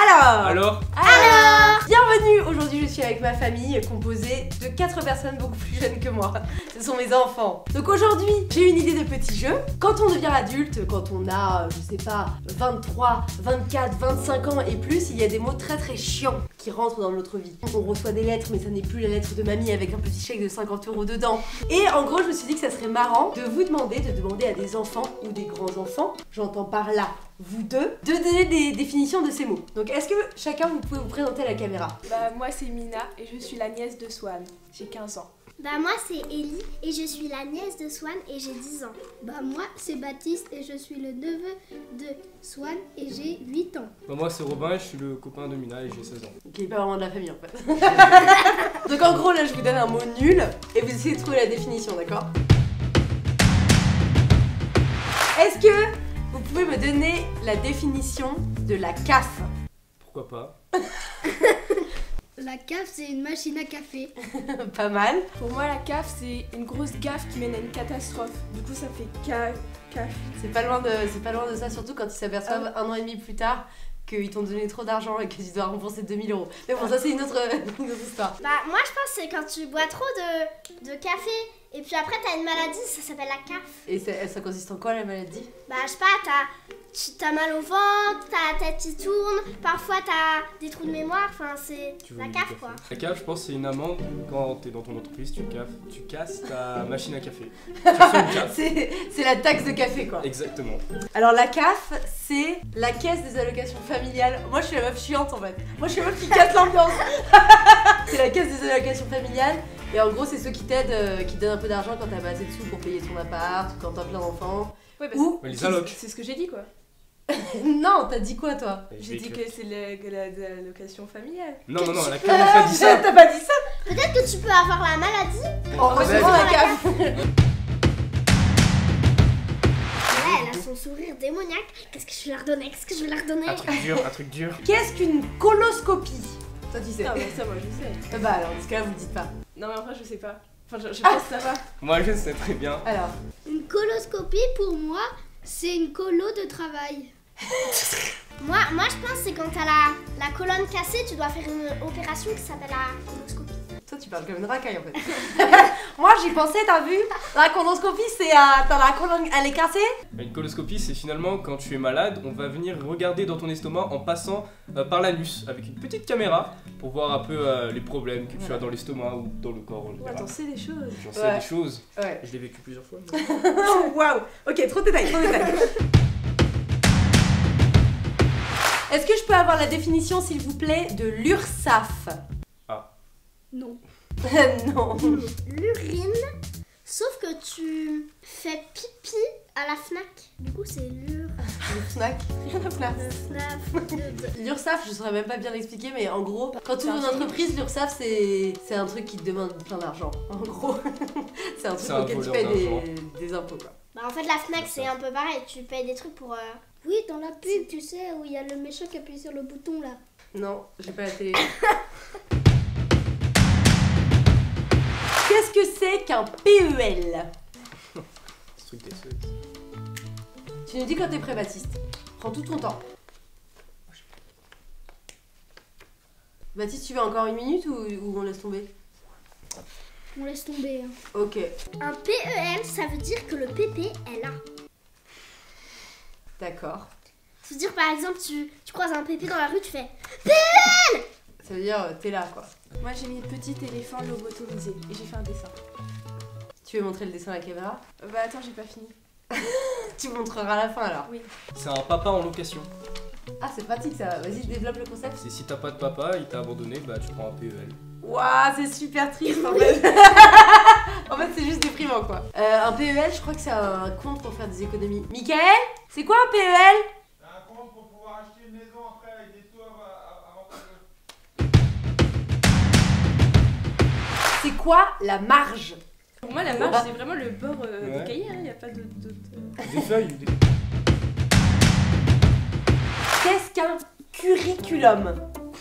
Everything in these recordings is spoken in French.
Alors Bienvenue. Aujourd'hui je suis avec ma famille composée de 4 personnes beaucoup plus jeunes que moi. Ce sont mes enfants. Donc aujourd'hui j'ai une idée de petit jeu. Quand on devient adulte, quand on a, je sais pas, 23, 24, 25 ans et plus, il y a des mots très très chiants qui rentrent dans notre vie. On reçoit des lettres mais ça n'est plus la lettre de mamie avec un petit chèque de 50 € dedans. Et en gros je me suis dit que ça serait marrant de vous demander, à des enfants ou des grands enfants, j'entends par là vous deux, de donner des définitions de ces mots. Donc est-ce que chacun vous pouvez vous présenter à la caméra? Bah moi c'est Mina et je suis la nièce de Swan, j'ai 15 ans. Bah moi c'est Ellie et je suis la nièce de Swan et j'ai 10 ans. Bah moi c'est Baptiste et je suis le neveu de Swan et j'ai 8 ans. Bah moi c'est Robin et je suis le copain de Mina et j'ai 16 ans. Qui est pas vraiment de la famille en fait. Donc en gros là je vous donne un mot nul et vous essayez de trouver la définition, d'accord? Est-ce que vous pouvez me donner la définition de la CAF? Pourquoi pas? La CAF c'est une machine à café. Pas mal. Pour moi la CAF c'est une grosse gaffe qui mène à une catastrophe. Du coup ça fait CAF. C'est pas loin de ça, surtout quand ils s'aperçoivent un an et demi plus tard qu'ils t'ont donné trop d'argent et que tu dois rembourser 2000 €. Mais bon, ça c'est une autre histoire. Bah moi je pense que c'est quand tu bois trop de café et puis après t'as une maladie, ça s'appelle la CAF. Et ça consiste en quoi la maladie? Bah je sais pas, t'as mal au ventre, ta tête qui tourne, parfois t'as des trous de mémoire, enfin c'est la CAF quoi. La CAF, je pense c'est une amende quand t'es dans ton entreprise, tu casses ta machine à café. Tu reçois une CAF. C'est la taxe de café quoi. Exactement. Alors la CAF, c'est la caisse des allocations familiales. Moi je suis la meuf chiante en fait. Moi je suis la meuf qui casse l'ambiance. C'est la caisse des allocations familiales. Et en gros c'est ceux qui t'aident, qui te donnent un peu d'argent quand t'as pas assez de sous pour payer ton appart, ou quand t'as plein d'enfants. Ouais, bah, Ou... Les allocs. c'est ce que j'ai dit quoi. Non, t'as dit quoi toi? J'ai dit que c'est la location familiale. Non, la CAF n'a pas dit ça. T'as pas dit ça? Peut-être que tu peux avoir la maladie En recevant la CAF. Ouais, elle a son sourire démoniaque. Qu'est-ce que je vais leur donner? Un truc dur. Qu'est-ce qu'une coloscopie? Toi tu sais. Ah bah ça moi je sais. Bah alors, dans ce cas-là vous le dites pas. Non mais en vrai je sais pas. Enfin je pense que ça va. Moi je sais très bien. Alors. Une coloscopie pour moi c'est une colo de travail. Moi je pense que c'est quand t'as la colonne cassée, tu dois faire une opération qui s'appelle la coloscopie. Toi tu parles comme une racaille en fait. Moi j'y pensais, t'as vu? La coloscopie c'est t'as la colonne elle est cassée. Une coloscopie c'est finalement quand tu es malade, on va venir regarder dans ton estomac en passant par l'anus avec une petite caméra pour voir un peu les problèmes que tu as dans l'estomac ou dans le corps en Ouais, général. t'en sais des choses. J'en sais des choses. Ouais. Je l'ai vécu plusieurs fois. Waouh. Ok, trop de détails, Est-ce que je peux avoir la définition s'il vous plaît de l'URSSAF? Non. Non. L'urine, sauf que tu fais pipi à la FNAC. Du coup c'est Le FNAC. L'URSSAF, je saurais même pas bien l'expliquer, mais en gros, quand tu ouvres une entreprise, l'URSSAF c'est un truc qui te demande plein d'argent. En gros, c'est un truc auquel tu payes des impôts quoi. Bah en fait la FNAC c'est un peu pareil, tu payes des trucs pour... Oui, dans la pub, tu sais, où il y a le méchant qui appuie sur le bouton là. Non, j'ai pas la télé. Qu'est-ce que c'est qu'un PEL? Ce truc des souhaits. Tu nous dis quand t'es prêt, Baptiste. Prends tout ton temps. Baptiste, tu veux encore une minute ou on laisse tomber? On laisse tomber. Hein. Ok. Un PEL ça veut dire que le PP est là. D'accord. Ça veut dire par exemple tu croises un PP dans la rue, tu fais... Ça veut dire t'es là quoi. Moi j'ai mis petit éléphant lobotomisé et j'ai fait un dessin. Tu veux montrer le dessin à la caméra? Bah attends j'ai pas fini. Tu montreras à la fin alors. Oui. C'est un papa en location. Ah c'est pratique ça, vas-y développe le concept. C'est si t'as pas de papa, il t'a abandonné, bah tu prends un PEL. Waouh, c'est super triste en fait. En fait c'est juste déprimant quoi. Un PEL, je crois que c'est un compte pour faire des économies. Mickaël, c'est quoi un PEL? C'est un compte pour pouvoir acheter une maison après avec des taux avantageux. C'est quoi la marge? Pour moi la marge c'est vraiment le bord du cahier, hein, y a pas d'autre... Des feuilles. Qu'est-ce qu'un curriculum?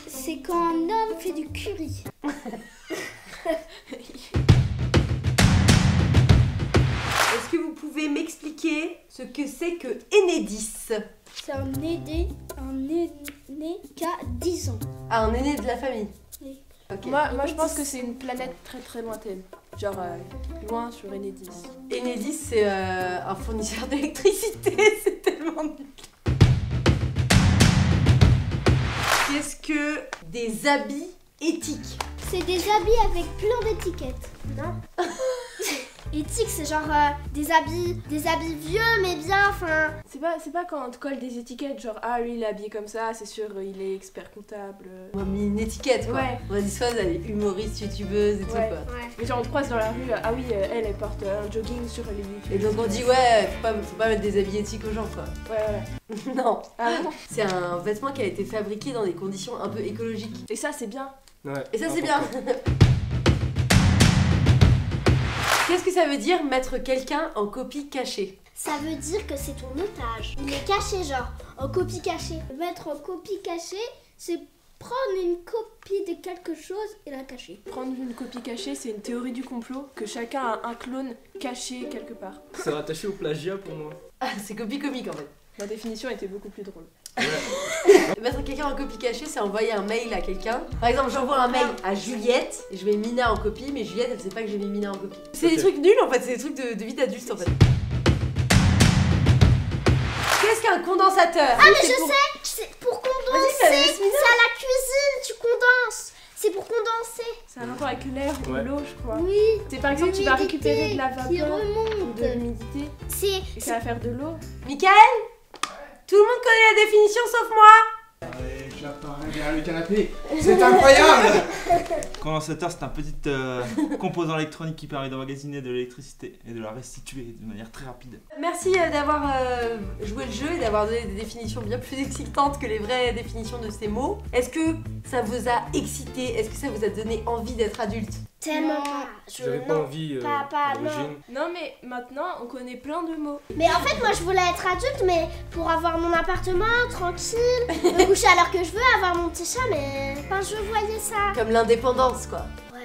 C'est quand un homme fait du curry. Est-ce que vous pouvez pouvez m'expliquer ce que c'est que Enedis? C'est un aîné qui a 10 ans. Ah, un aîné de la famille. Oui. Ok. Moi je pense que c'est une planète très très lointaine. Genre loin sur Enedis. Enedis, c'est un fournisseur d'électricité, c'est tellement nul. Qu'est-ce que des habits éthiques? C'est des habits avec plein d'étiquettes. Non. Éthique, c'est genre des habits vieux mais bien, enfin. C'est pas quand on te colle des étiquettes, genre ah lui il est habillé comme ça, c'est sûr il est expert comptable. On a mis une étiquette quoi. Ouais. On a dit soit elle est humoriste, youtubeuse et tout Ouais. quoi. Ouais. Mais genre on te croise dans la rue, ah oui elle porte un jogging sur les YouTube. Et donc on dit ouais, faut pas mettre des habits éthiques aux gens quoi. Ouais. Non, Ah non. c'est un vêtement qui a été fabriqué dans des conditions un peu écologiques. Et ça c'est bien. Ouais. Et ça c'est bien. Qu'est-ce que ça veut dire mettre quelqu'un en copie cachée? Ça veut dire que c'est ton otage. Il est caché, genre, en copie cachée. Mettre en copie cachée, c'est prendre une copie de quelque chose et la cacher. Prendre une copie cachée, c'est une théorie du complot que chacun a un clone caché quelque part. C'est rattaché au plagiat pour moi. Ah, c'est copie comique en fait. Ma définition était beaucoup plus drôle. Mettre quelqu'un en copie cachée, c'est envoyer un mail à quelqu'un. Par exemple, j'envoie un mail à Juliette et je mets Mina en copie, mais Juliette elle sait pas que j'ai mis Mina en copie. C'est des Ok. trucs nuls en fait, c'est des trucs de vie d'adulte en fait. Qu'est-ce qu'un condensateur? Ah, mais je sais, c'est pour condenser. Vas-y, C'est à la cuisine, tu condenses. C'est pour condenser. C'est un rapport avec l'air ou Ouais. l'eau je crois. Oui, C'est par exemple tu vas l'humidité récupérer de la qui vapeur ou remonte. de l'humidité C'est. et ça va faire de l'eau. Michael? Tout le monde connaît la définition sauf moi? Allez, j'apparais derrière le canapé. C'est incroyable. Condensateur, c'est un petit composant électronique qui permet d'emmagasiner de l'électricité et de la restituer de manière très rapide. Merci d'avoir joué le jeu et d'avoir donné des définitions bien plus excitantes que les vraies définitions de ces mots. Est-ce que ça vous a excité? Est-ce que ça vous a donné envie d'être adulte? Tellement Non. pas. J'avais pas envie pas, à l'origine. Non mais maintenant on connaît plein de mots. Mais en fait, moi je voulais être adulte, mais pour avoir mon appartement tranquille, me coucher à l'heure que je veux, avoir mon petit chat, mais. Enfin, je voyais ça. Comme l'indépendance quoi. Ouais,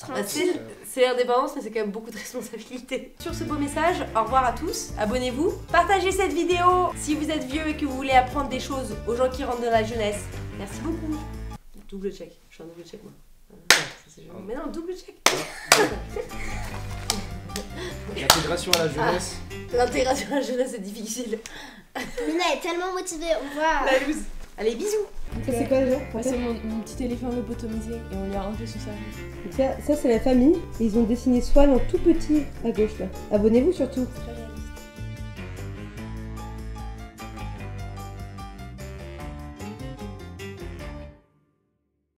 Bah, tranquille. c'est l'indépendance, mais c'est quand même beaucoup de responsabilités. Sur ce beau message, au revoir à tous, abonnez-vous, partagez cette vidéo si vous êtes vieux et que vous voulez apprendre des choses aux gens qui rentrent dans la jeunesse. Merci beaucoup. Double check, je fais un double check moi. Ça, c'est joli. Mais non, double check. L'intégration à la jeunesse. L'intégration à la jeunesse est difficile. Mina est tellement motivée, on voit. La loose. Allez, bisous. Ça c'est quoi déjà? Bah, c'est mon petit éléphant lobotomisé et on lui a enlevé son cerveau. Ça c'est la famille. Ils ont dessiné Swan en tout petit à gauche là. Abonnez-vous surtout.